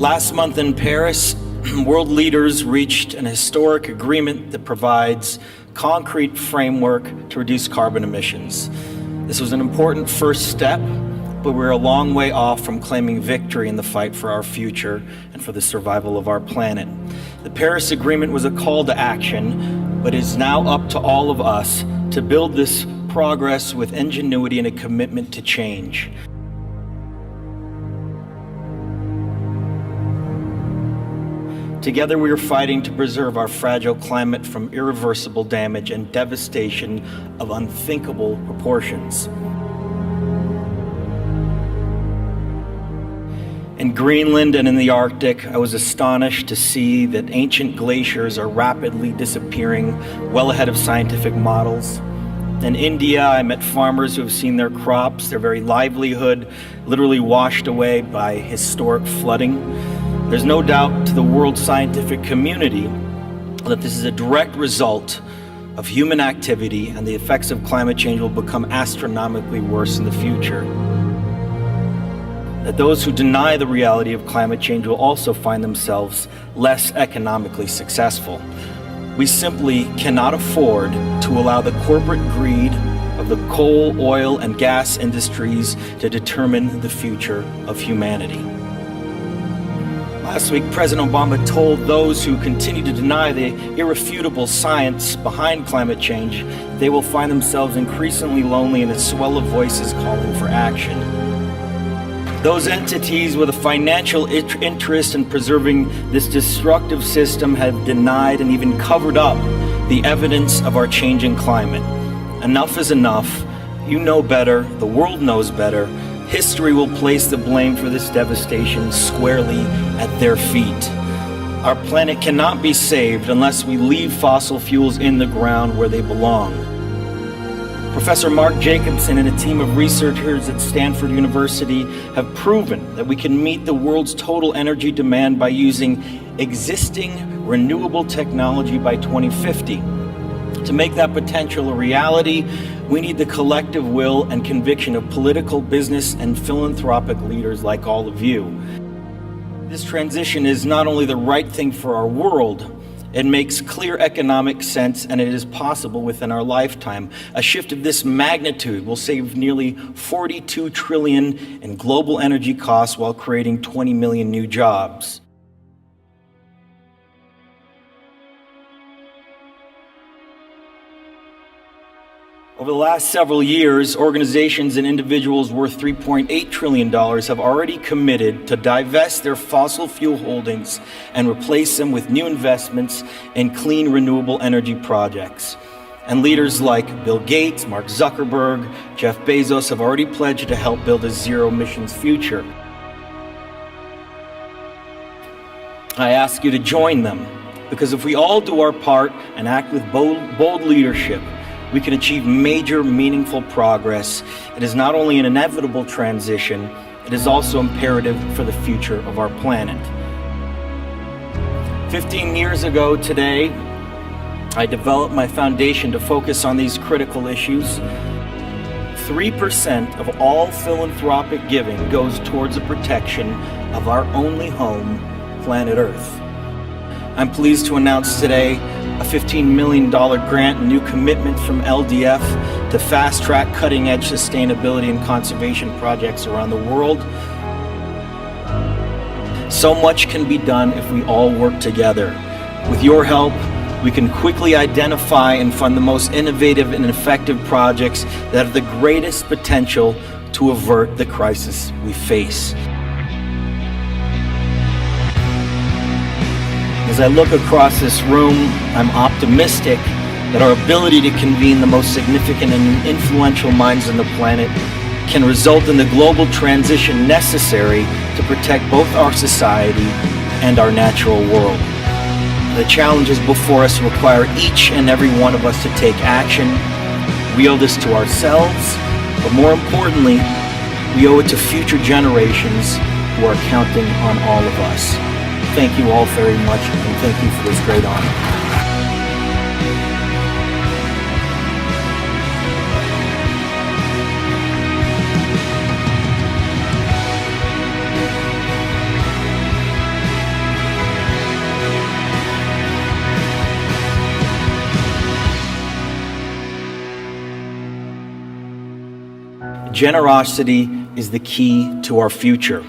Last month in Paris, world leaders reached an historic agreement that provides concrete framework to reduce carbon emissions. This was an important first step, but we're a long way off from claiming victory in the fight for our future and for the survival of our planet. The Paris Agreement was a call to action, but it's now up to all of us to build this progress with ingenuity and a commitment to change. Together we are fighting to preserve our fragile climate from irreversible damage and devastation of unthinkable proportions. In Greenland and in the Arctic, I was astonished to see that ancient glaciers are rapidly disappearing, well ahead of scientific models. In India, I met farmers who have seen their crops, their very livelihood, literally washed away by historic flooding. There's no doubt to the world scientific community that this is a direct result of human activity, and the effects of climate change will become astronomically worse in the future. That those who deny the reality of climate change will also find themselves less economically successful. We simply cannot afford to allow the corporate greed of the coal, oil, and gas industries to determine the future of humanity. Last week, President Obama told those who continue to deny the irrefutable science behind climate change they will find themselves increasingly lonely in a swell of voices calling for action. Those entities with a financial interest in preserving this destructive system have denied and even covered up the evidence of our changing climate. Enough is enough. You know better. The world knows better. History will place the blame for this devastation squarely at their feet. Our planet cannot be saved unless we leave fossil fuels in the ground where they belong. Professor Mark Jacobson and a team of researchers at Stanford University have proven that we can meet the world's total energy demand by using existing renewable technology by 2050. To make that potential a reality, we need the collective will and conviction of political, business, and philanthropic leaders like all of you. This transition is not only the right thing for our world, it makes clear economic sense, and it is possible within our lifetime. A shift of this magnitude will save nearly $42 trillion in global energy costs while creating 20 million new jobs. Over the last several years, organizations and individuals worth $3.8 trillion have already committed to divest their fossil fuel holdings and replace them with new investments in clean, renewable energy projects. And leaders like Bill Gates, Mark Zuckerberg, Jeff Bezos have already pledged to help build a zero-emissions future. I ask you to join them, because if we all do our part and act with bold leadership, we can achieve major, meaningful progress. It is not only an inevitable transition, it is also imperative for the future of our planet. 15 years ago today, I developed my foundation to focus on these critical issues. 3% of all philanthropic giving goes towards the protection of our only home, planet Earth. I'm pleased to announce today a $15 million grant and new commitment from LDF to fast-track cutting-edge sustainability and conservation projects around the world. So much can be done if we all work together. With your help, we can quickly identify and fund the most innovative and effective projects that have the greatest potential to avert the crisis we face. As I look across this room, I'm optimistic that our ability to convene the most significant and influential minds on the planet can result in the global transition necessary to protect both our society and our natural world. The challenges before us require each and every one of us to take action. We owe this to ourselves, but more importantly, we owe it to future generations who are counting on all of us. Thank you all very much, and thank you for this great honor. Generosity is the key to our future.